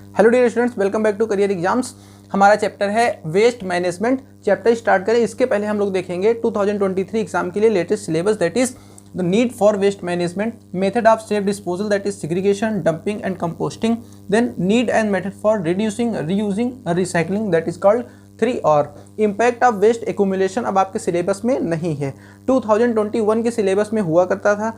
Hello dear students, welcome back to career exams. हमारा chapter है waste management. Chapter start करें इसके पहले हम लोग देखेंगे 2023 एग्जाम के लिए latest syllabus, that is the need for waste management, method of safe disposal that is segregation, dumping and composting, then need and method for reducing, reusing, recycling that is called 3 और impact of waste accumulation अब आपके syllabus में नहीं है। 2021 के syllabus में हुआ करता था,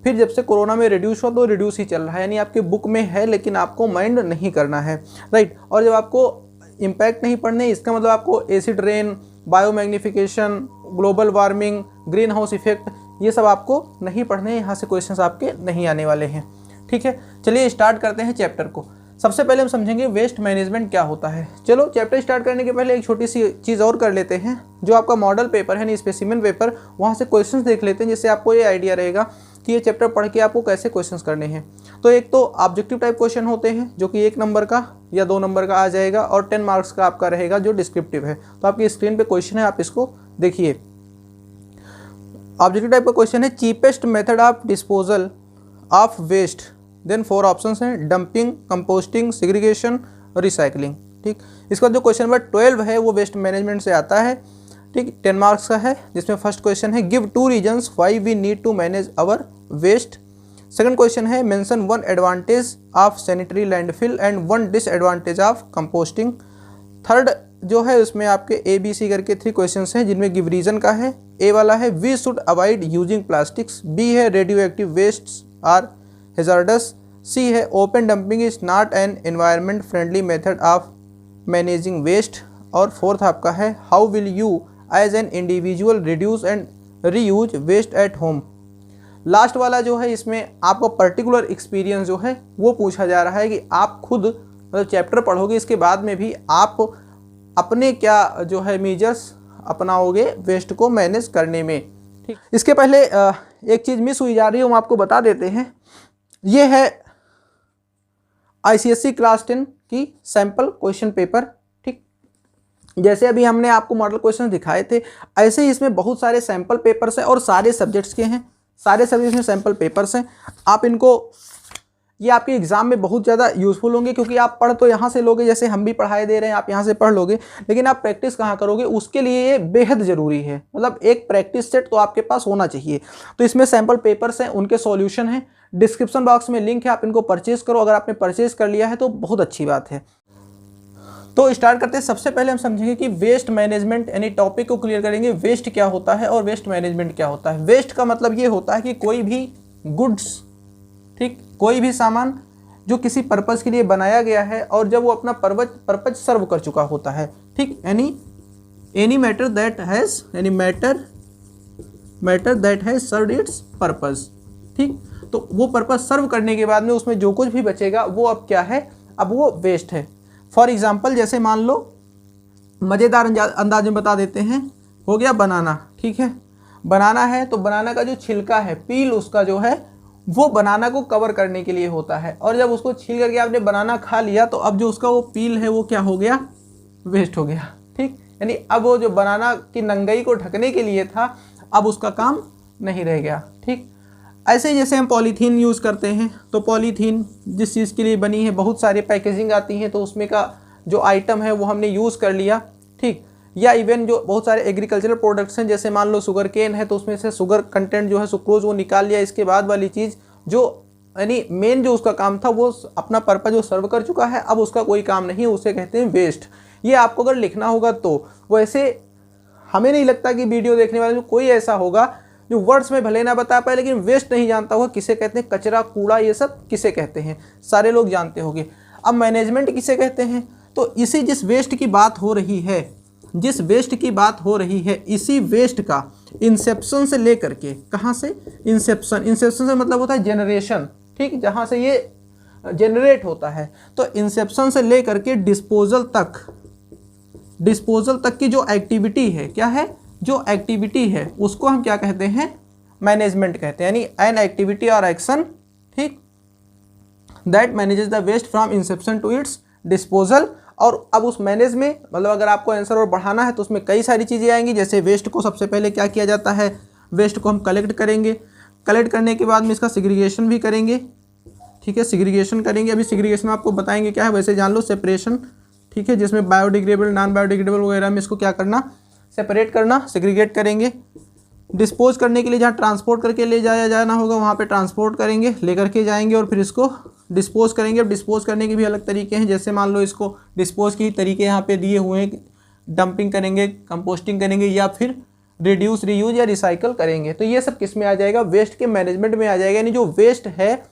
फिर जब से कोरोना में रिड्यूस हुआ तो रिड्यूस ही चल रहा है, यानी आपके बुक में है लेकिन आपको माइंड नहीं करना है, राइट। और जब आपको इम्पैक्ट नहीं पढ़ने, इसका मतलब आपको acid rain, biomagnification, global warming, green house effect, ये सब आपको नहीं पढ़ने, यहाँ से क्वेश्चंस आपके नहीं आने वाले हैं, ठीक है। चलिए स्टार्ट करते हैं चैप्टर को। सबसे पहले हम समझेंगे वेस्ट मैनेजमेंट क्या होता है। चलो चैप्टर स्टार्ट करने के पहले एक छोटी सी चीज़ और कर लेते हैं। जो आपका मॉडल पेपर है, नहीं स्पेसिमेन पेपर, वहाँ से क्वेश्चंस देख लेते हैं, जिससे आपको ये आइडिया रहेगा कि ये चैप्टर पढ़ के आपको कैसे क्वेश्चंस करने हैं। तो एक तो ऑब्जेक्टिव टाइप क्वेश्चन होते हैं जो कि 1 नंबर का या 2 नंबर का आ जाएगा, और 10 मार्क्स का आपका रहेगा जो डिस्क्रिप्टिव है। तो आपकी स्क्रीन पे क्वेश्चन है, आप इसको देखिए। ऑब्जेक्टिव टाइप का क्वेश्चन है cheapest method of disposal of waste, then 4 options हैं, डंपिंग, कंपोस्टिंग, सेग्रीगेशन, रिसाइकलिंग, ठीक। इसका जो क्वेश्चन नंबर 12 है वो वेस्ट मैनेजमेंट से आता है, ठीक, 10 मार्क्स का है, जिसमें फर्स्ट क्वेश्चन है give 2 reasons why we need to manage our waste. Second question है mention 1 advantage of sanitary landfill and 1 disadvantage of composting. Third जो है उसमें आपके ABC करके 3 क्वेश्चंस हैं, जिनमें गिव रीजन का है। ए वाला है we should avoid using plastics, B है radioactive wastes are hazardous, C है open dumping is not an environment friendly method of managing waste, और फोर्थ आपका है how will you as an individual reduce and reuse waste at home. Last वाला जो है इसमें आपको particular experience जो है वो पूछा जा रहा है कि आप खुद मतलब चैप्टर पढ़ोगे इसके बाद में भी आप अपने क्या जो है मेजर्स अपनाओगे वेस्ट को मैनेज करने में, ठीक। इसके पहले एक चीज़ मिस हुई जा रही है, हम आपको बता देते हैं। ये है ICSE क्लास 10 की सैम्पल क्वेश्चन पेपर, ठीक। जैसे अभी हमने आपको मॉडल क्वेश्चन दिखाए थे, ऐसे ही इसमें बहुत सारे सैम्पल पेपर्स हैं और सारे सब्जेक्ट्स के हैं, सारे सब्जेक्ट्स में सैम्पल पेपर्स हैं। आप इनको, ये आपके एग्जाम में बहुत ज़्यादा यूज़फुल होंगे, क्योंकि आप पढ़ तो यहाँ से लोगे, जैसे हम भी पढ़ाई दे रहे हैं, आप यहाँ से पढ़ लोगे, लेकिन आप प्रैक्टिस कहाँ करोगे, उसके लिए ये बेहद ज़रूरी है। मतलब एक प्रैक्टिस सेट तो आपके पास होना चाहिए। तो इसमें सैम्पल पेपर्स हैं, उनके सॉल्यूशन हैं, डिस्क्रिप्शन बॉक्स में लिंक है, आप इनको परचेज करो। अगर आपने परचेज कर लिया है तो बहुत अच्छी बात है। तो स्टार्ट करते हैं। सबसे पहले हम समझेंगे कि वेस्ट मैनेजमेंट, यानी टॉपिक को क्लियर करेंगे, वेस्ट क्या होता है और वेस्ट मैनेजमेंट क्या होता है। वेस्ट का मतलब ये होता है कि कोई भी गुड्स, ठीक, कोई भी सामान जो किसी पर्पज़ के लिए बनाया गया है और जब वो अपना पर्पज सर्व कर चुका होता है, ठीक, एनी मैटर दैट हैज़, यानी matter that has served it's purpose, ठीक। तो वो पर्पज़ सर्व करने के बाद में उसमें जो कुछ भी बचेगा वो अब क्या है, अब वो वेस्ट है। फॉर एग्जाम्पल जैसे मान लो, मज़ेदार अंदाज में बता देते हैं, हो गया बनाना, ठीक है। बनाना है तो बनाना का जो छिलका है, पील उसका जो है वो बनाना को कवर करने के लिए होता है, और जब उसको छील करके आपने बनाना खा लिया तो अब जो उसका वो पील है वो क्या हो गया, वेस्ट हो गया, ठीक। यानी अब वो जो बनाना की नंगाई को ढकने के लिए था अब उसका काम नहीं रह गया, ठीक। ऐसे ही जैसे हम पॉलीथीन यूज़ करते हैं, तो पॉलीथीन जिस चीज़ के लिए बनी है, बहुत सारे पैकेजिंग आती हैं, तो उसमें का जो आइटम है वो हमने यूज़ कर लिया, ठीक। या इवन जो बहुत सारे एग्रीकल्चरल प्रोडक्ट्स हैं, जैसे मान लो शुगर केन है तो उसमें से शुगर कंटेंट जो है सुक्रोज वो निकाल लिया, इसके बाद वाली चीज़ जो यानी मेन जो उसका काम था वो अपना पर्पज जो सर्व कर चुका है, अब उसका कोई काम नहीं है, उसे कहते हैं वेस्ट। ये आपको अगर लिखना होगा तो, वैसे हमें नहीं लगता कि वीडियो देखने वाले कोई ऐसा होगा जो वर्ड्स में भले ना बता पाए लेकिन वेस्ट नहीं जानता होगा किसे कहते हैं, कचरा, कूड़ा, ये सब किसे कहते हैं, सारे लोग जानते होंगे। अब मैनेजमेंट किसे कहते हैं, तो इसी जिस वेस्ट की बात हो रही है, जिस वेस्ट की बात हो रही है, इसी वेस्ट का इंसेप्शन से लेकर के, कहाँ से, इंसेप्शन से मतलब होता है जनरेशन, ठीक, जहाँ से ये जनरेट होता है, तो इंसेप्शन से लेकर के डिस्पोजल तक की जो एक्टिविटी है, क्या है, जो एक्टिविटी है उसको हम क्या कहते हैं, मैनेजमेंट कहते हैं। यानी एन एक्टिविटी और एक्शन, ठीक, that manages the waste from inception to its disposal. और अब उस मैनेज में मतलब अगर आपको आंसर और बढ़ाना है तो उसमें कई सारी चीज़ें आएंगी। जैसे वेस्ट को सबसे पहले क्या किया जाता है, वेस्ट को हम कलेक्ट करेंगे, कलेक्ट करने के बाद में इसका सेग्रीगेशन भी करेंगे, ठीक है, सिग्रीगेशन करेंगे। अभी सिग्रीगेशन आपको बताएंगे क्या है, वैसे जान लो सेपरेशन, ठीक है, जिसमें बायोडिग्रेडेबल नॉन बायोडिग्रेडेबल वगैरह में इसको क्या करना, सेपरेट करना, सेग्रीगेट करेंगे। डिस्पोज करने के लिए जहाँ ट्रांसपोर्ट करके ले जाया जाना होगा वहाँ पे ट्रांसपोर्ट करेंगे, लेकर के जाएंगे और फिर इसको डिस्पोज करेंगे। अब डिस्पोज करने के भी अलग तरीके हैं, जैसे मान लो इसको डिस्पोज के तरीके यहाँ पे दिए हुए हैं, डंपिंग करेंगे, कंपोस्टिंग करेंगे या फिर रिड्यूस, रीयूज या रिसाइकल करेंगे। तो ये सब किस में आ जाएगा, वेस्ट के मैनेजमेंट में आ जाएगा। यानी जो वेस्ट है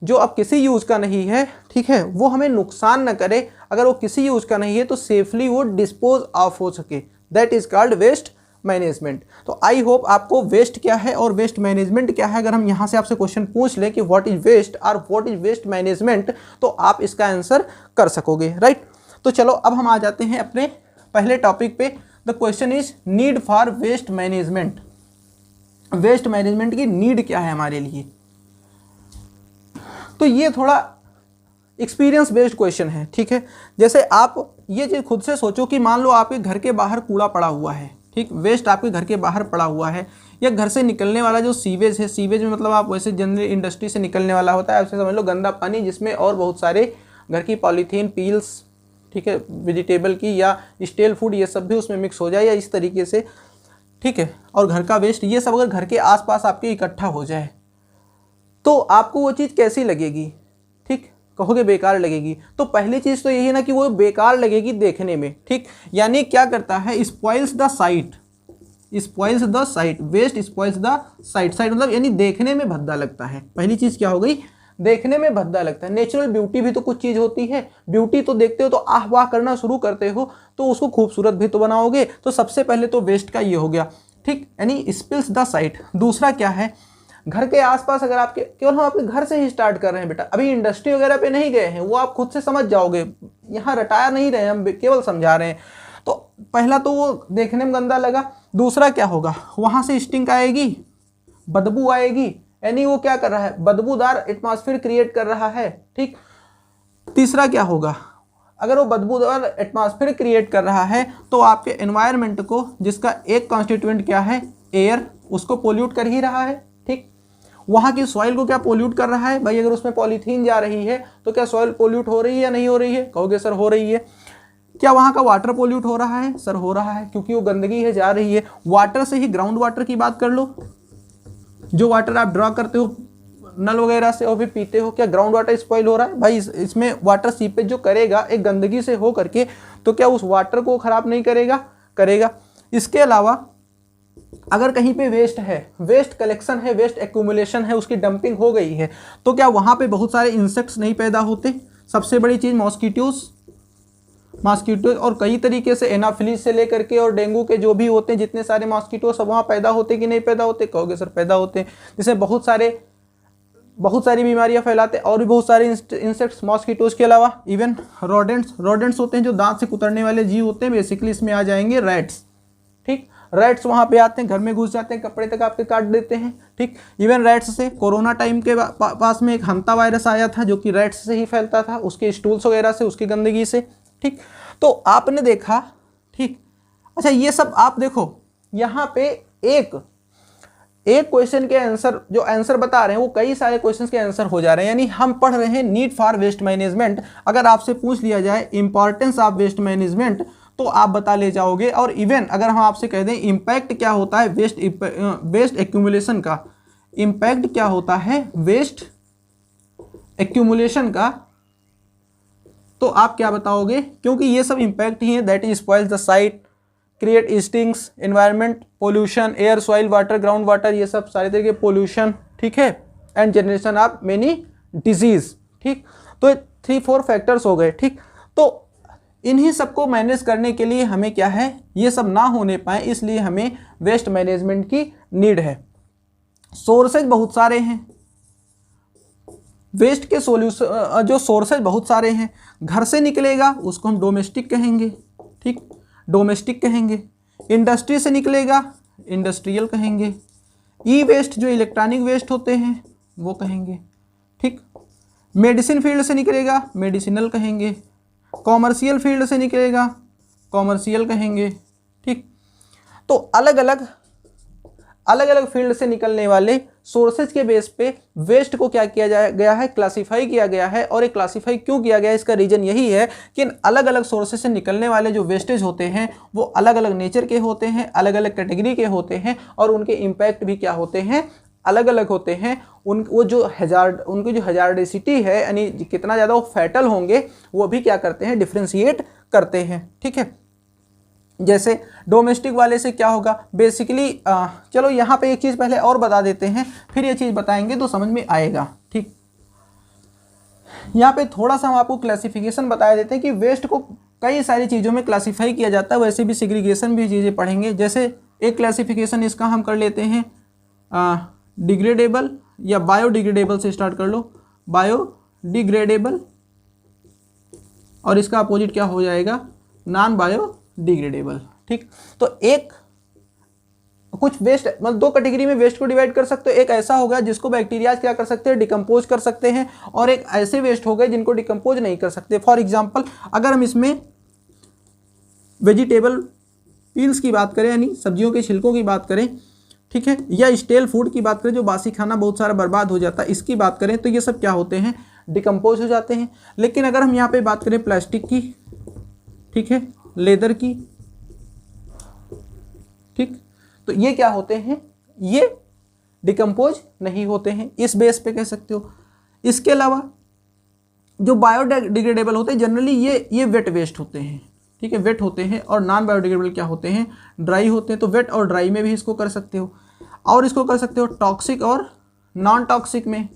जो अब किसी यूज़ का नहीं है, ठीक है, वो हमें नुकसान न करे, अगर वो किसी यूज़ का नहीं है तो सेफली वो डिस्पोज ऑफ हो सके, that is called waste management. तो आई होप आपको वेस्ट क्या है और वेस्ट मैनेजमेंट क्या है, अगर हम यहाँ से आपसे क्वेश्चन पूछ लें कि व्हाट इज वेस्ट और व्हाट इज वेस्ट मैनेजमेंट, तो आप इसका आंसर कर सकोगे, राइट। तो चलो अब हम आ जाते हैं अपने पहले टॉपिक पे। The question is need for waste management. Waste management की नीड क्या है हमारे लिए, तो ये थोड़ा एक्सपीरियंस बेस्ड क्वेश्चन है, ठीक है। जैसे आप ये चीज़ खुद से सोचो कि मान लो आपके घर के बाहर कूड़ा पड़ा हुआ है, ठीक, वेस्ट आपके घर के बाहर पड़ा हुआ है, या घर से निकलने वाला जो सीवेज है, सीवेज में मतलब आप वैसे जनरल इंडस्ट्री से निकलने वाला होता है, ऐसे समझ लो गंदा पानी जिसमें और बहुत सारे घर की पॉलीथीन पील्स, ठीक है, वेजिटेबल की या स्टेल फूड ये सब भी उसमें मिक्स हो जाए या इस तरीके से, ठीक है, और घर का वेस्ट ये सब अगर घर के आसपास आपके इकट्ठा हो जाए तो आपको वो चीज़ कैसी लगेगी, ठीक, कहोगे बेकार लगेगी। तो पहली चीज़ तो यही है ना कि वो बेकार लगेगी देखने में, ठीक, यानी क्या करता है, spoils the sight, spoils the sight, waste spoils the sight, sight मतलब यानी देखने में भद्दा लगता है। पहली चीज़ क्या हो गई, देखने में भद्दा लगता है। नेचुरल ब्यूटी भी तो कुछ चीज़ होती है, ब्यूटी तो देखते हो तो आह वाह करना शुरू करते हो तो उसको खूबसूरत भी तो बनाओगे। तो सबसे पहले तो वेस्ट का ये हो गया, ठीक, यानी स्पिल्स द साइट। दूसरा क्या है, घर के आसपास अगर आपके, केवल हम आपके घर से ही स्टार्ट कर रहे हैं बेटा, अभी इंडस्ट्री वगैरह पे नहीं गए हैं, वो आप खुद से समझ जाओगे, यहाँ रटाया नहीं रहे, हम केवल समझा रहे हैं। तो पहला तो वो देखने में गंदा लगा। दूसरा क्या होगा, वहाँ से स्टिंक आएगी, बदबू आएगी, यानी वो क्या कर रहा है, बदबूदार एटमॉस्फेयर क्रिएट कर रहा है, ठीक। तीसरा क्या होगा, अगर वो बदबूदार एटमॉस्फेयर क्रिएट कर रहा है तो आपके एनवायरनमेंट को, जिसका एक कॉन्स्टिट्यूएंट क्या है, एयर, उसको पोल्यूट कर ही रहा है, ठीक। वहाँ की सॉइल को क्या पोल्यूट कर रहा है भाई, अगर उसमें पॉलीथीन जा रही है तो क्या सॉइल पोल्यूट हो रही है या नहीं हो रही है, कहोगे सर हो रही है। क्या वहाँ का वाटर पोल्यूट हो रहा है, सर हो रहा है, क्योंकि वो गंदगी है जा रही है। वाटर से ही ग्राउंड वाटर की बात कर लो, जो वाटर आप ड्रॉ करते हो नल वगैरह से और फिर पीते हो, क्या ग्राउंड वाटर स्पॉइल हो रहा है भाई, इसमें वाटर सीपेज जो करेगा एक गंदगी से हो करके, तो क्या उस वाटर को खराब नहीं करेगा, करेगा। इसके अलावा अगर कहीं पे वेस्ट है, वेस्ट कलेक्शन है, वेस्ट एक्यूमुलेशन है, उसकी डंपिंग हो गई है, तो क्या वहाँ पे बहुत सारे इंसेक्ट्स नहीं पैदा होते। सबसे बड़ी चीज़ मॉस्किटोज और कई तरीके से एनाफिलीज से लेकर के और डेंगू के जो भी होते हैं जितने सारे मॉस्किटो सब वहाँ पैदा होते कि नहीं पैदा होते, कहोगे सर पैदा होते हैं, जिससे बहुत सारी बीमारियाँ फैलाते। और भी बहुत सारे इंसेक्ट्स मॉस्किटोज के अलावा इवन रोडेंट्स होते हैं जो दांत से कुतरने वाले जीव होते हैं, बेसिकली इसमें आ जाएंगे रैट्स, ठीक। रैट्स वहाँ पे आते हैं, घर में घुस जाते हैं, कपड़े तक आपके काट देते हैं, ठीक। इवन रैट्स से कोरोना टाइम के पास में एक हंता वायरस आया था जो कि रैट्स से ही फैलता था, उसके स्टूल्स वगैरह से, उसकी गंदगी से, ठीक। तो आपने देखा, ठीक। अच्छा ये सब आप देखो यहाँ पे एक क्वेश्चन के आंसर, जो आंसर बता रहे हैं वो कई सारे क्वेश्चंस के आंसर हो जा रहे हैं। यानी हम पढ़ रहे हैं नीड फॉर वेस्ट मैनेजमेंट, अगर आपसे पूछ लिया जाए इंपॉर्टेंस ऑफ वेस्ट मैनेजमेंट तो आप बता ले जाओगे। और इवन अगर हम आपसे कह दें इम्पैक्ट क्या होता है वेस्ट एक्यूमुलेशन का, इम्पैक्ट क्या होता है वेस्ट एक्यूमुलेशन का, तो आप क्या बताओगे, क्योंकि ये सब इम्पैक्ट ही है, that is spoils the site, create stings, environment, pollution, air, soil, water, ground water, ये सब सारे तरीके पोल्यूशन, ठीक है, and generation of many disease, ठीक। तो 3-4 फैक्टर्स हो गए, ठीक। तो इन्हीं सबको मैनेज करने के लिए हमें क्या है, ये सब ना होने पाए इसलिए हमें वेस्ट मैनेजमेंट की नीड है। सोर्सेज बहुत सारे हैं वेस्ट के, सोल्यूशन जो सोर्सेज बहुत सारे हैं। घर से निकलेगा उसको हम डोमेस्टिक कहेंगे, ठीक, डोमेस्टिक कहेंगे। इंडस्ट्री से निकलेगा इंडस्ट्रियल कहेंगे। ई वेस्ट जो इलेक्ट्रॉनिक वेस्ट होते हैं वो कहेंगे, ठीक। मेडिसिन फील्ड से निकलेगा मेडिसिनल कहेंगे। कॉमर्शियल फील्ड से निकलेगा कॉमर्शियल कहेंगे, ठीक। तो अलग अलग फील्ड से निकलने वाले सोर्सेज के बेस पे वेस्ट को क्या किया गया है, क्लासीफाई किया गया है। और ये क्लासीफाई क्यों किया गया है, इसका रीजन यही है कि अलग अलग सोर्सेज से निकलने वाले जो वेस्टेज होते हैं वो अलग अलग नेचर के होते हैं, अलग अलग कैटेगरी के होते हैं, और उनके इम्पैक्ट भी क्या होते हैं, अलग अलग होते हैं। उनकी जो हैजार्डिसिटी है, यानी कितना ज़्यादा वो फैटल होंगे, वो भी क्या करते हैं, डिफ्रेंशिएट करते हैं। ठीक है, जैसे डोमेस्टिक वाले से क्या होगा बेसिकली, चलो यहाँ पे एक चीज़ पहले और बता देते हैं, फिर ये चीज़ बताएंगे तो समझ में आएगा। ठीक, यहाँ पे थोड़ा सा हम आपको क्लासिफिकेशन बता देते हैं कि वेस्ट को कई सारी चीज़ों में क्लासीफाई किया जाता है, वैसे भी सेग्रीगेशन भी चीज़ें पढ़ेंगे। जैसे एक क्लासिफिकेशन इसका हम कर लेते हैं डिग्रेडेबल या बायोडिग्रेडेबल से स्टार्ट कर लो, बायोडिग्रेडेबल, और इसका अपोजिट क्या हो जाएगा, नॉन बायोडिग्रेडेबल। ठीक, तो एक कुछ वेस्ट, मतलब दो कैटेगरी में वेस्ट को डिवाइड कर सकते हो। एक ऐसा होगा जिसको बैक्टीरिया क्या कर सकते हैं, डिकम्पोज कर सकते हैं, और एक ऐसे वेस्ट हो गए जिनको डिकम्पोज नहीं कर सकते। फॉर एग्जांपल अगर हम इसमें वेजिटेबल पील्स की बात करें, यानी सब्जियों के छिलकों की बात करें, ठीक है, या स्टेल फूड की बात करें जो बासी खाना बहुत सारा बर्बाद हो जाता है, इसकी बात करें तो ये सब क्या होते हैं, डिकम्पोज हो जाते हैं। लेकिन अगर हम यहाँ पे बात करें प्लास्टिक की, ठीक है, लेदर की, ठीक, तो ये क्या होते हैं, ये डिकम्पोज नहीं होते हैं, इस बेस पे कह सकते हो। इसके अलावा जो बायोडिग्रेडेबल होते हैं जनरली ये वेट वेस्ट होते हैं, ठीक है, वेट होते हैं, और नॉन बायोडिग्रेडेबल क्या होते हैं, ड्राई होते हैं। तो वेट और ड्राई में भी इसको कर सकते हो, और इसको कर सकते हो टॉक्सिक और नॉन टॉक्सिक में,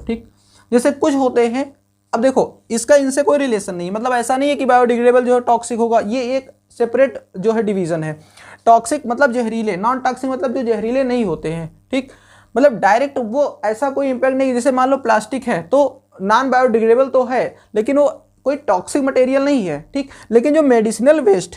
ठीक। जैसे कुछ होते हैं, अब देखो इसका इनसे कोई रिलेशन नहीं, मतलब ऐसा नहीं है कि बायोडिग्रेडेबल जो है टॉक्सिक होगा, ये एक सेपरेट जो है डिवीजन है। टॉक्सिक मतलब जहरीले, नॉन टॉक्सिक मतलब जो जहरीले नहीं होते हैं, ठीक, मतलब डायरेक्ट वो ऐसा कोई इंपैक्ट नहीं। जैसे मान लो प्लास्टिक है तो नॉन बायोडिग्रेडेबल तो है, लेकिन वो कोई टॉक्सिक मटेरियल नहीं है, ठीक। लेकिन जो मेडिसिनल वेस्ट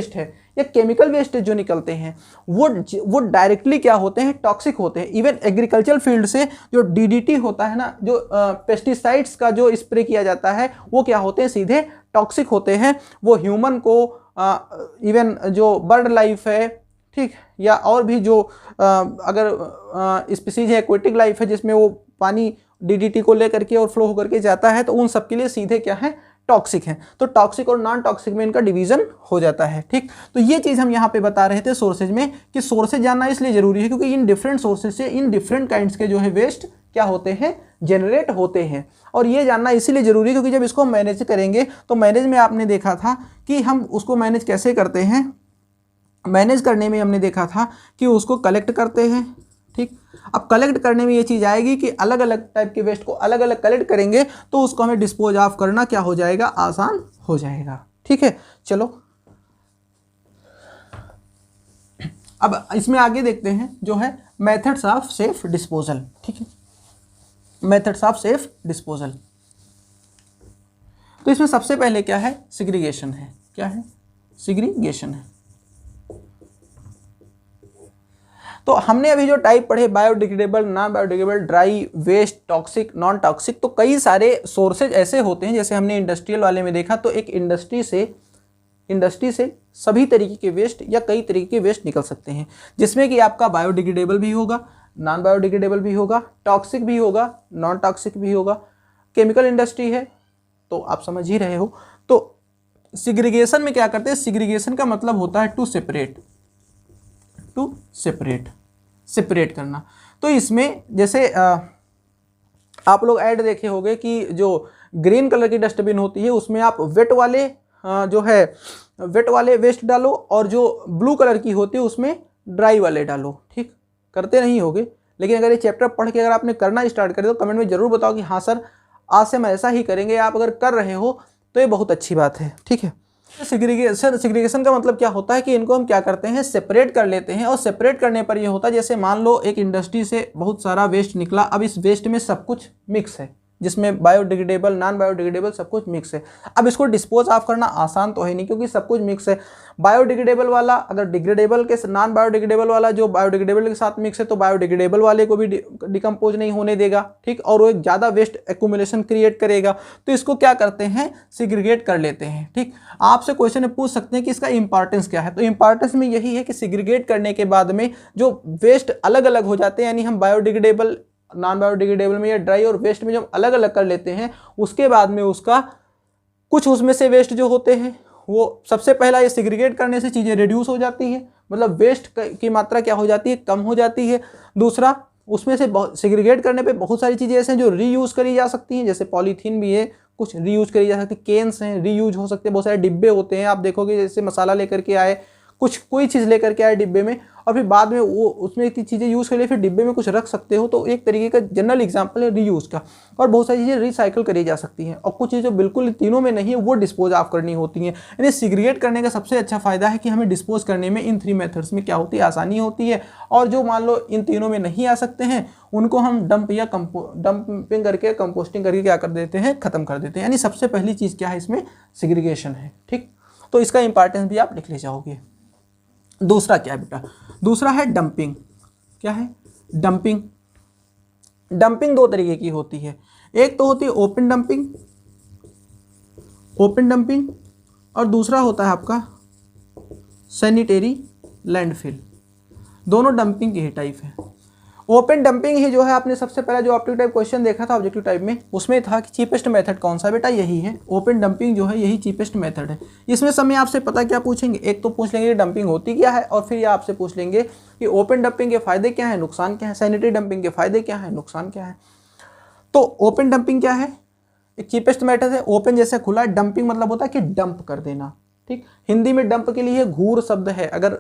है या केमिकल वेस्ट जो निकलते हैं वो डायरेक्टली क्या होते हैं, टॉक्सिक होते हैं। इवन एग्रीकल्चर फील्ड से जो डीडीटी होता है ना, जो पेस्टिसाइड्स का जो स्प्रे किया जाता है, वो क्या होते हैं, सीधे टॉक्सिक होते हैं। वो ह्यूमन को, इवन जो बर्ड लाइफ है, ठीक, या और भी जो अगर स्पीसीज है, एक्वेटिक लाइफ है, जिसमें वो पानी डीडीटी को लेकर के और फ्लो होकर के जाता है, तो उन सब के लिए सीधे क्या है, टॉक्सिक है। तो टॉक्सिक और नॉन टॉक्सिक में इनका डिवीजन हो जाता है, ठीक। तो ये चीज़ हम यहाँ पे बता रहे थे सोर्सेज में, कि सोर्सेज जानना इसलिए जरूरी है क्योंकि इन डिफरेंट सोर्सेज से इन डिफरेंट काइंड्स के जो है वेस्ट क्या होते हैं, जनरेट होते हैं। और ये जानना इसीलिए जरूरी है क्योंकि जब इसको मैनेज करेंगे तो मैनेज में आपने देखा था कि हम उसको मैनेज कैसे करते हैं। मैनेज करने में हमने देखा था कि उसको कलेक्ट करते हैं, ठीक। अब कलेक्ट करने में ये चीज़ आएगी कि अलग अलग टाइप के वेस्ट को अलग अलग कलेक्ट करेंगे तो उसको हमें डिस्पोज ऑफ करना क्या हो जाएगा, आसान हो जाएगा, ठीक है। चलो अब इसमें आगे देखते हैं जो है मेथड्स ऑफ सेफ डिस्पोजल, ठीक है, मेथड्स ऑफ सेफ डिस्पोजल। तो इसमें सबसे पहले क्या है, सेग्रीगेशन है। क्या है, सेग्रीगेशन है। तो हमने अभी जो टाइप पढ़े, biodegradable, non biodegradable, dry, waste, toxic, non toxic, तो कई सारे सोर्सेज ऐसे होते हैं। जैसे हमने इंडस्ट्रियल वाले में देखा, तो एक इंडस्ट्री से सभी तरीके के वेस्ट या कई तरीके के वेस्ट निकल सकते हैं, जिसमें कि आपका बायोडिग्रेडेबल भी होगा, नॉन बायोडिग्रेडेबल भी होगा, टॉक्सिक भी होगा, नॉन टॉक्सिक भी होगा। केमिकल इंडस्ट्री है तो आप समझ ही रहे हो। तो सेग्रीगेशन में क्या करते हैं, सेग्रीगेशन का मतलब होता है टू सेपरेट करना। तो इसमें जैसे आप लोग ऐड देखे होंगे कि जो ग्रीन कलर की डस्टबिन होती है उसमें आप वेट वाले वेस्ट डालो, और जो ब्लू कलर की होती है उसमें ड्राई वाले डालो, ठीक। करते नहीं होगे, लेकिन अगर ये चैप्टर पढ़ के अगर आपने करना स्टार्ट कर दिया तो कमेंट में जरूर बताओ कि हाँ सर आज से हम ऐसा ही करेंगे। आप अगर कर रहे हो तो ये बहुत अच्छी बात है, ठीक है। सेग्रीगेशन का मतलब क्या होता है कि इनको हम क्या करते हैं, सेपरेट कर लेते हैं। और सेपरेट करने पर ये होता है, जैसे मान लो एक इंडस्ट्री से बहुत सारा वेस्ट निकला, अब इस वेस्ट में सब कुछ मिक्स है, जिसमें बायोडिग्रेडेबल, नॉन बायोडिग्रेडेबल सब कुछ मिक्स है। अब इसको डिस्पोज ऑफ करना आसान तो है नहीं, क्योंकि सब कुछ मिक्स है। बायोडिग्रेडेबल वाला अगर डिग्रेडेबल के, नॉन बायोडिग्रेडेबल वाला जो बायोडिग्रेडेबल के साथ मिक्स है, तो बायोडिग्रेडेबल वाले को भी डिकम्पोज नहीं होने देगा, ठीक, और वो एक ज़्यादा वेस्ट एक्यूमुलेशन क्रिएट करेगा। तो इसको क्या करते हैं, सिग्रीगेट कर लेते हैं, ठीक। आपसे क्वेश्चन पूछ सकते हैं कि इसका इंपॉर्टेंस क्या है, तो इंपॉर्टेंस में यही है कि सिग्रीगेट करने के बाद में जो वेस्ट अलग अलग हो जाते हैं, यानी हम बायोडिग्रेडेबल, नॉन बायोडिग्रेडेबल में या ड्राई और वेस्ट में जब अलग अलग कर लेते हैं, उसके बाद में उसका कुछ उसमें से वेस्ट जो होते हैं वो सबसे पहला ये सिग्रीगेट करने से चीज़ें रिड्यूस हो जाती है, मतलब वेस्ट की मात्रा क्या हो जाती है, कम हो जाती है। दूसरा, उसमें से सिग्रीगेट करने पे बहुत सारी चीज़ें ऐसे हैं जो रीयूज़ करी जा सकती हैं, जैसे पॉलीथीन भी है, कुछ रीयूज करी जा सकती है, केन्स हैं रीयूज हो सकते हैं, बहुत सारे डिब्बे होते हैं, आप देखोगे जैसे मसाला लेकर के आए, कुछ कोई चीज़ लेकर के आए डिब्बे में, और फिर बाद में वो उसमें इतनी चीज़ें यूज़ कर लिए, फिर डिब्बे में कुछ रख सकते हो, तो एक तरीके का जनरल एग्जांपल है रीयूज़ का। और बहुत सारी चीज़ें रिसाइकिल करी जा सकती हैं, और कुछ चीज़ें जो बिल्कुल तीनों में नहीं है वो डिस्पोज ऑफ करनी होती हैं। यानी सिग्रीगेट करने का सबसे अच्छा फ़ायदा है कि हमें डिस्पोज करने में इन 3 मेथड्स में क्या होती है, आसानी होती है। और जो मान लो इन तीनों में नहीं आ सकते हैं, उनको हम डंप या डंपिंग करके, कंपोस्टिंग करके क्या कर देते हैं, ख़त्म कर देते हैं। यानी सबसे पहली चीज़ क्या है इसमें, सिग्रीगेशन है, ठीक। तो इसका इंपॉर्टेंस भी आप लिख ले जाओगे। दूसरा क्या है बेटा, दूसरा है डंपिंग। क्या है, डंपिंग। डंपिंग 2 तरीके की होती है, एक तो होती है ओपन डंपिंग, ओपन डंपिंग, और दूसरा होता है आपका सैनिटरी लैंडफिल। दोनों डंपिंग के ही टाइप है। ओपन डंपिंग ही जो है, आपने सबसे पहला जो ऑब्जेक्टिव टाइप क्वेश्चन देखा था ऑब्जेक्टिव टाइप में, उसमें था कि चीपेस्ट मेथड कौन सा, बेटा यही है ओपन डंपिंग जो है, यही चीपेस्ट मेथड है। इसमें समय आपसे पता क्या पूछेंगे, एक तो पूछ लेंगे कि डंपिंग होती क्या है, और फिर ये आपसे पूछ लेंगे कि ओपन डंपिंग के फायदे क्या है, नुकसान क्या है, सैनिटरी डंपिंग के फायदे क्या है, नुकसान क्या है। तो ओपन डंपिंग क्या है, एक चीपेस्ट मेथड है। ओपन जैसे खुला, डंपिंग मतलब होता है कि डंप कर देना, ठीक। हिंदी में डंप के लिए घूर शब्द है, अगर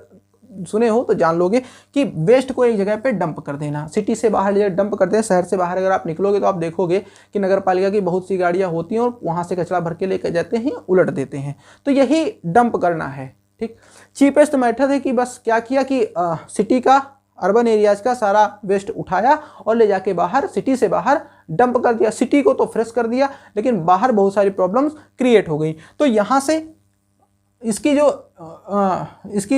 सुने हो तो जान लोगे कि वेस्ट को एक जगह पे डंप कर देना। सिटी से बाहर जब डंप करते हैं, शहर से बाहर अगर आप निकलोगे तो आप देखोगे कि नगर पालिका की बहुत सी गाड़ियां होती हैं और वहां से कचरा भर के लेकर जाते हैं, उलट देते हैं, तो यही डंप करना है, ठीक। चीपेस्ट मेथड है कि बस क्या किया कि सिटी का, अर्बन एरियाज का सारा वेस्ट उठाया और ले जाके बाहर, सिटी से बाहर डंप कर दिया। सिटी को तो फ्रेश कर दिया, लेकिन बाहर बहुत सारी प्रॉब्लम्स क्रिएट हो गई। तो यहाँ से इसकी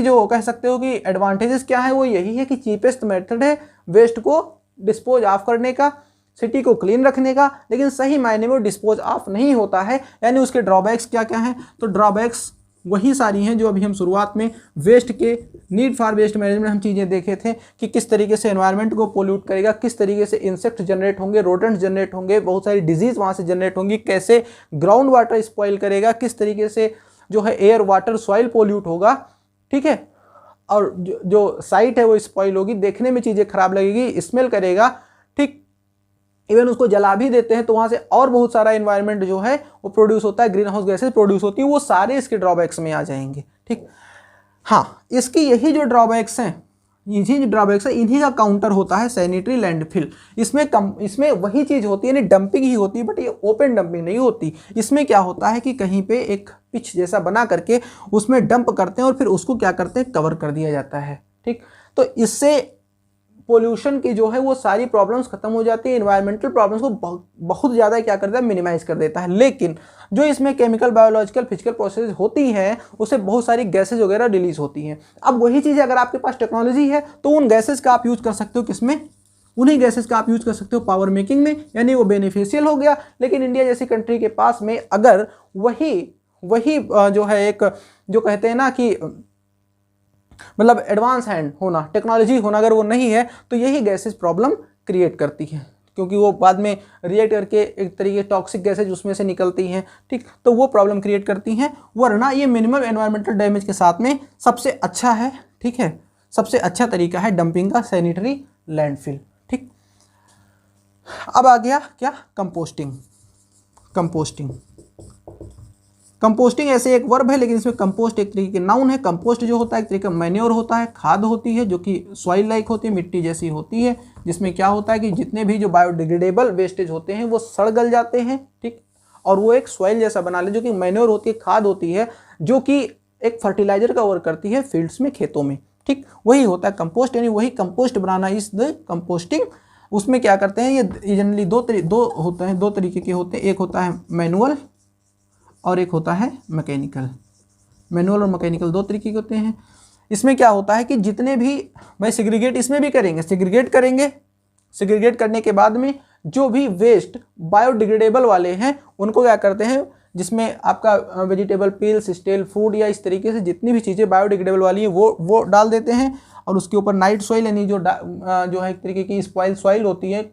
जो कह सकते हो कि एडवांटेजेस क्या है, वो यही है कि चीपेस्ट मेथड है वेस्ट को डिस्पोज ऑफ करने का, सिटी को क्लीन रखने का, लेकिन सही मायने में डिस्पोज ऑफ नहीं होता है। यानी उसके ड्रॉबैक्स क्या क्या हैं, तो ड्रॉबैक्स वही सारी हैं जो अभी हम शुरुआत में वेस्ट के नीड फॉर वेस्ट मैनेजमेंट हम चीज़ें देखे थे कि किस तरीके से एनवायरनमेंट को पोल्यूट करेगा, किस तरीके से इंसेक्ट जनरेट होंगे, रोडेंट्स जनरेट होंगे, बहुत सारी डिजीज़ वहाँ से जनरेट होंगी, कैसे ग्राउंड वाटर स्पॉइल करेगा, किस तरीके से जो है एयर वाटर सॉइल पोल्यूट होगा, ठीक है, और जो साइट है वो स्पॉइल होगी, देखने में चीज़ें खराब लगेगी, स्मेल करेगा, ठीक। इवन उसको जला भी देते हैं तो वहाँ से और बहुत सारा एनवायरनमेंट जो है वो प्रोड्यूस होता है, ग्रीन हाउस गैसेज प्रोड्यूस होती है, वो सारे इसके ड्रॉबैक्स में आ जाएंगे, ठीक। हाँ, इसकी यही जो ड्रॉबैक्स हैं, इन्हीं जो ड्रॉबैक्स है, इन्हीं का काउंटर होता है सैनिटरी लैंडफिल। इसमें वही चीज़ होती है, यानी डंपिंग ही होती है, बट ये ओपन डंपिंग नहीं होती। इसमें क्या होता है कि कहीं पे एक पिच जैसा बना करके उसमें डंप करते हैं और फिर उसको क्या करते हैं, कवर कर दिया जाता है, ठीक। तो इससे पोल्यूशन की जो है वो सारी प्रॉब्लम्स खत्म हो जाती है, इन्वायरमेंटल प्रॉब्लम्स को बहुत ज़्यादा क्या करता है, मिनिमाइज कर देता है। लेकिन जो इसमें केमिकल, बायोलॉजिकल, फिजिकल प्रोसेस होती हैं, उससे बहुत सारी गैसेज वगैरह रिलीज होती हैं। अब वही चीज़ अगर आपके पास टेक्नोलॉजी है तो उन गैसेज का आप यूज़ कर सकते हो, किसमें, उन्हीं गैसेज का आप यूज़ कर सकते हो पावर मेकिंग में, यानी वो बेनिफिशियल हो गया। लेकिन इंडिया जैसी कंट्री के पास में अगर वही जो है एक जो कहते हैं ना कि मतलब एडवांस हैंड होना, टेक्नोलॉजी होना, अगर वो नहीं है तो यही गैसेज प्रॉब्लम क्रिएट करती है, क्योंकि वो बाद में रिएक्ट करके एक तरीके टॉक्सिक गैसेज उसमें से निकलती हैं, ठीक। तो वो प्रॉब्लम क्रिएट करती हैं, वरना ये मिनिमम एनवायरमेंटल डैमेज के साथ में सबसे अच्छा है, ठीक है। सबसे अच्छा तरीका है डंपिंग का, सैनिटरी लैंडफिल, ठीक। अब आ गया क्या, कंपोस्टिंग। कंपोस्टिंग ऐसे एक वर्ब है, लेकिन इसमें कंपोस्ट एक तरीके के नाउन है। कंपोस्ट जो होता है एक तरीके का मैन्योर होता है, खाद होती है जो कि सॉइल लाइक होती है, मिट्टी जैसी होती है, जिसमें क्या होता है कि जितने भी जो बायोडिग्रेडेबल वेस्टेज होते हैं वो सड़ गल जाते हैं, ठीक। और वो एक सॉइल जैसा बना ले, जो कि मैन्योर होती है, खाद होती है, जो कि एक फर्टिलाइजर का वर्क करती है फील्ड्स में, खेतों में, ठीक। वही होता है कंपोस्ट, यानी वही compost banana is the composting. उसमें क्या करते हैं, ये जनरली दो तरीके के होते हैं, एक होता है मैनुअल और एक होता है मैकेनिकल। मैनुअल और मैकेनिकल दो तरीके के होते हैं। इसमें क्या होता है कि जितने भी भाई सेग्रीगेट इसमें भी करेंगे, सेग्रीगेट करने के बाद में जो भी वेस्ट बायोडिग्रेडेबल वाले हैं उनको क्या करते हैं, जिसमें आपका वेजिटेबल पील्स, स्टेल फूड या इस तरीके से जितनी भी चीज़ें बायोडिग्रेडेबल वाली हैं वो डाल देते हैं, और उसके ऊपर नाइट सॉइल यानी जो है एक तरीके की स्पॉइल सॉइल होती है,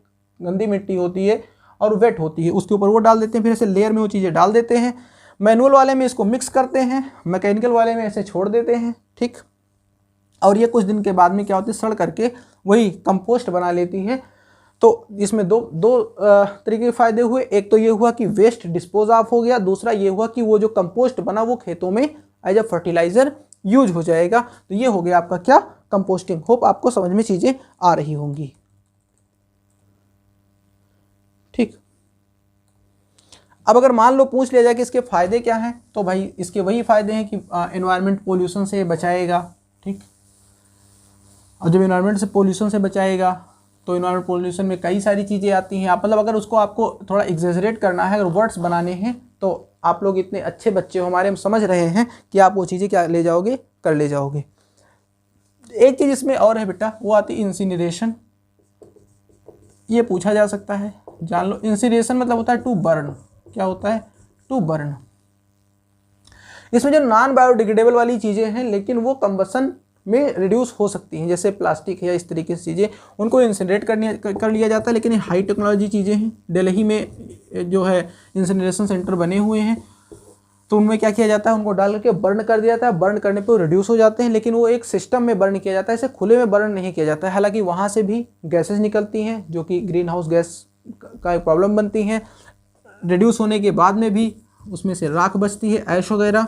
गंदी मिट्टी होती है और वेट होती है, उसके ऊपर वो डाल देते हैं, फिर ऐसे लेयर में वो चीज़ें डाल देते हैं। मैनुअल वाले में इसको मिक्स करते हैं, मैकेनिकल वाले में ऐसे छोड़ देते हैं, ठीक। और ये कुछ दिन के बाद में क्या होती है, सड़ करके वही कंपोस्ट बना लेती है। तो इसमें दो तरीके के फायदे हुए, एक तो ये हुआ कि वेस्ट डिस्पोज ऑफ हो गया, दूसरा ये हुआ कि वो जो कंपोस्ट बना वो खेतों में एज अ फर्टिलाइजर यूज हो जाएगा। तो ये हो गया आपका क्या, कंपोस्टिंग। होप आपको समझ में चीजें आ रही होंगी, ठीक। अब अगर मान लो पूछ लिया जाए कि इसके फायदे क्या हैं, तो भाई इसके वही फायदे हैं कि एनवायरनमेंट पोल्यूशन से बचाएगा, ठीक। और जब एनवायरनमेंट से पोल्यूशन से बचाएगा तो एनवायरनमेंट पोल्यूशन में कई सारी चीज़ें आती हैं। आप मतलब अगर उसको आपको थोड़ा एग्जेजरेट करना है, अगर वर्ड्स बनाने हैं, तो आप लोग इतने अच्छे बच्चे हो हमारे, हम समझ रहे हैं कि आप वो चीज़ें क्या ले जाओगे, कर ले जाओगे। एक चीज़ इसमें और है बेटा, वो आती है इंसिनरेशन। ये पूछा जा सकता है, जान लो। इंसिनरेशन मतलब होता है टू बर्न। क्या होता है, टू बर्न। इसमें जो नॉन बायोडिग्रेडेबल वाली चीज़ें हैं लेकिन वो कंबसन में रिड्यूस हो सकती हैं, जैसे प्लास्टिक है या इस तरीके से चीज़ें, उनको इंसिनरेट कर लिया जाता है। लेकिन ये हाई टेक्नोलॉजी चीज़ें हैं, दिल्ली में जो है इंसिनरेशन सेंटर बने हुए हैं, तो उनमें क्या किया जाता है, उनको डाल करके बर्न कर दिया जाता है। बर्न करने पे वो रिड्यूस हो जाते हैं, लेकिन वो एक सिस्टम में बर्न किया जाता है, इसे खुले में बर्न नहीं किया जाता है। हालांकि वहाँ से भी गैसेज निकलती हैं जो कि ग्रीन हाउस गैस का एक प्रॉब्लम बनती हैं। रिड्यूस होने के बाद में भी उसमें से राख बचती है, ऐश वगैरह,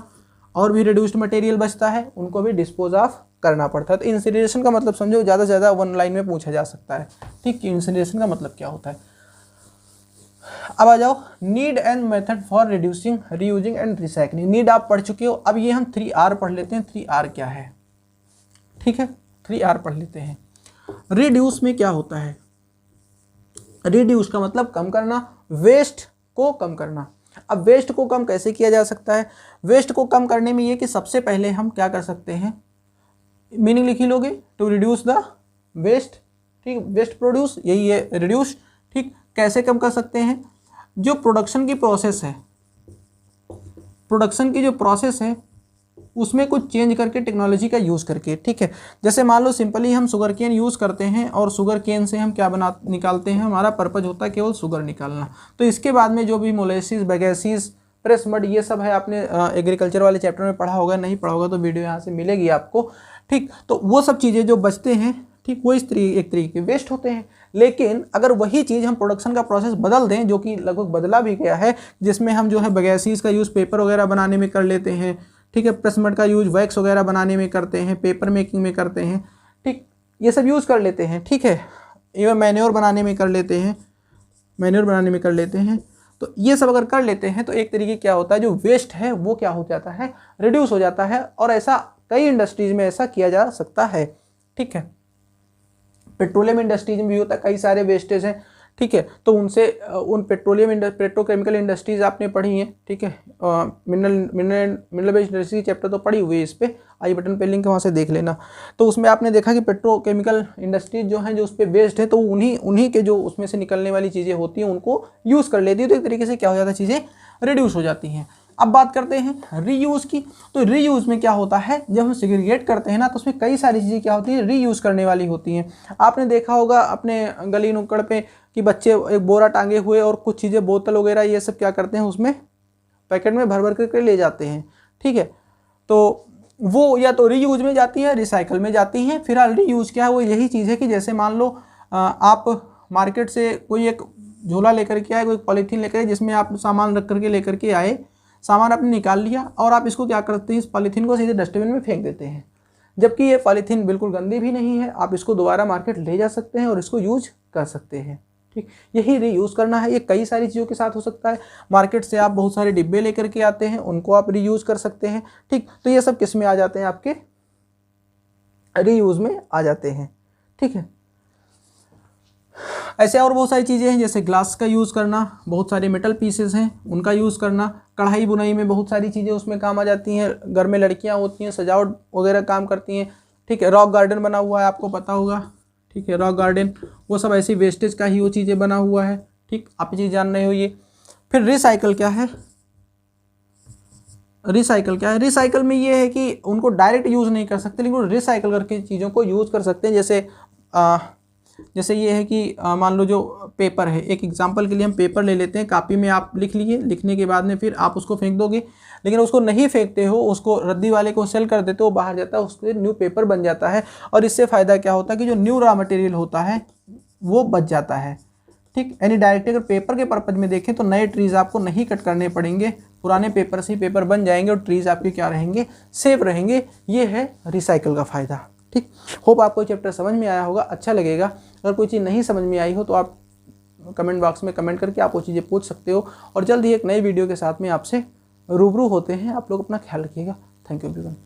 और भी रिड्यूस्ड मटेरियल बचता है, उनको भी डिस्पोज ऑफ करना पड़ता है। तो इंसिनरेशन का मतलब समझो, ज़्यादा से ज़्यादा वन लाइन में पूछा जा सकता है, ठीक, कि इंसिनरेशन का मतलब क्या होता है। अब आ जाओ, need and method for reducing, reusing and recycling. Need आप पढ़ चुके हो, अब ये हम 3R पढ़ लेते हैं। 3R क्या है, ठीक है, 3R पढ़ लेते हैं। रिड्यूस में क्या होता है, रिड्यूस का मतलब कम करना, वेस्ट को कम करना। अब वेस्ट को कम कैसे किया जा सकता है, वेस्ट को कम करने में ये कि सबसे पहले हम क्या कर सकते हैं, मीनिंग लिख ही लोगे, टू रिड्यूस द वेस्ट, ठीक, वेस्ट प्रोड्यूस, यही है रिड्यूस, ठीक। कैसे कम कर सकते हैं, जो प्रोडक्शन की प्रोसेस है, प्रोडक्शन की जो प्रोसेस है उसमें कुछ चेंज करके, टेक्नोलॉजी का यूज़ करके, ठीक है। जैसे मान लो सिंपली हम शुगर केन यूज़ करते हैं और शुगर केन से हम क्या निकालते हैं, हमारा पर्पज होता है केवल शुगर निकालना। तो इसके बाद में जो भी मोलेसिस, बैगेसिस, प्रेस मड, ये सब है, आपने एग्रीकल्चर वाले चैप्टर में पढ़ा होगा, नहीं पढ़ा होगा तो वीडियो यहाँ से मिलेगी आपको, ठीक। तो वो सब चीज़ें जो बचते हैं, ठीक, वो एक तरीके के वेस्ट होते हैं। लेकिन अगर वही चीज़ हम प्रोडक्शन का प्रोसेस बदल दें, जो कि लगभग बदला भी गया है, जिसमें हम जो है बैगेसिस का यूज़ पेपर वगैरह बनाने में कर लेते हैं, ठीक है, प्रेस मड का यूज वैक्स वगैरह बनाने में करते हैं, पेपर मेकिंग में करते हैं, ठीक, ये सब यूज़ कर लेते हैं, ठीक है। इवन मैन्योर बनाने में कर लेते हैं, मैन्योर बनाने में कर लेते हैं। तो ये सब अगर कर लेते हैं तो एक तरीके क्या होता है, जो वेस्ट है वो क्या हो जाता है, रिड्यूस हो जाता है। और ऐसा कई इंडस्ट्रीज में ऐसा किया जा सकता है, ठीक है। पेट्रोलियम इंडस्ट्रीज में भी होता है, कई सारे वेस्टेज हैं, ठीक है। तो उनसे उन पेट्रोकेमिकल इंडस्ट्रीज आपने पढ़ी हैं, ठीक है। मिनरल बेस्ड इंडस्ट्री चैप्टर तो पढ़ी हुई है, इस पर आई बटन पे लिंक, वहाँ से देख लेना। तो उसमें आपने देखा कि पेट्रोकेमिकल इंडस्ट्रीज जो हैं, जो उस पर बेस्ड है, तो उन्हीं के जो उसमें से निकलने वाली चीज़ें होती हैं उनको यूज़ कर लेती है। तो एक तरीके से क्या हो जाता है, चीज़ें रिड्यूस हो जाती हैं। अब बात करते हैं रीयूज़ की। तो रीयूज़ में क्या होता है, जब हम सेग्रीगेट करते हैं ना, तो उसमें कई सारी चीज़ें क्या होती हैं, रीयूज़ करने वाली होती हैं। आपने देखा होगा अपने गली नुक्कड़ पे कि बच्चे एक बोरा टांगे हुए और कुछ चीज़ें, बोतल वगैरह, ये सब क्या करते हैं, उसमें पैकेट में भर भर करके ले जाते हैं, ठीक है। तो वो या तो रीयूज में जाती है, रिसाइकल में जाती हैं। फिलहाल रीयूज़ क्या है, वो यही चीज़ है कि जैसे मान लो आप मार्केट से कोई एक झोला लेकर के आए, कोई पॉलीथीन लेकर आए, जिसमें आप सामान रख करके लेकर के आए, सामान आपने निकाल लिया और आप इसको क्या करते हैं, इस पॉलीथीन को सीधे डस्टबिन में फेंक देते हैं। जबकि ये पॉलीथीन बिल्कुल गंदी भी नहीं है, आप इसको दोबारा मार्केट ले जा सकते हैं और इसको यूज कर सकते हैं, ठीक। यही रीयूज़ करना है। ये कई सारी चीज़ों के साथ हो सकता है। मार्केट से आप बहुत सारे डिब्बे लेकर के आते हैं, उनको आप रीयूज़ कर सकते हैं, ठीक। तो ये सब किस में आ जाते हैं, आपके रीयूज़ में आ जाते हैं, ठीक है। ऐसे और बहुत सारी चीज़ें हैं, जैसे ग्लास का यूज़ करना, बहुत सारे मेटल पीसेस हैं उनका यूज़ करना, कढ़ाई बुनाई में बहुत सारी चीज़ें उसमें काम आ जाती हैं, घर में लड़कियां होती हैं सजावट वगैरह काम करती हैं, ठीक है। रॉक गार्डन बना हुआ है, आपको पता होगा, ठीक है, रॉक गार्डन वो सब ऐसी वेस्टेज का ही वो चीज़ें बना हुआ है, ठीक, आप ये चीज़ जान रहे हो ये। फिर रिसाइकल क्या है, रिसाइकल क्या है, रिसाइकल में ये है कि उनको डायरेक्ट यूज़ नहीं कर सकते, लेकिन रिसाइकल करके चीज़ों को यूज़ कर सकते हैं। जैसे ये है कि मान लो जो पेपर है, एक एग्जांपल के लिए हम पेपर ले लेते हैं, कॉपी में आप लिख लिए, लिखने के बाद में फिर आप उसको फेंक दोगे, लेकिन उसको नहीं फेंकते हो, उसको रद्दी वाले को सेल कर देते हो, बाहर जाता है, उसके न्यू पेपर बन जाता है। और इससे फ़ायदा क्या होता है कि जो न्यू रॉ मटेरियल होता है वो बच जाता है, ठीक। यानी डायरेक्टली अगर पेपर के पर्पज में देखें तो नए ट्रीज़ आपको नहीं कट करने पड़ेंगे, पुराने पेपर से ही पेपर बन जाएंगे और ट्रीज़ आपके क्या रहेंगे, सेफ रहेंगे। ये है रिसाइकल का फ़ायदा, ठीक। होप आपको चैप्टर समझ में आया होगा, अच्छा लगेगा। अगर कोई चीज़ नहीं समझ में आई हो तो आप कमेंट बॉक्स में कमेंट करके आप वो चीज़ें पूछ सकते हो। और जल्द ही एक नई वीडियो के साथ में आपसे रूबरू होते हैं। आप लोग अपना ख्याल रखिएगा। Thank you everyone.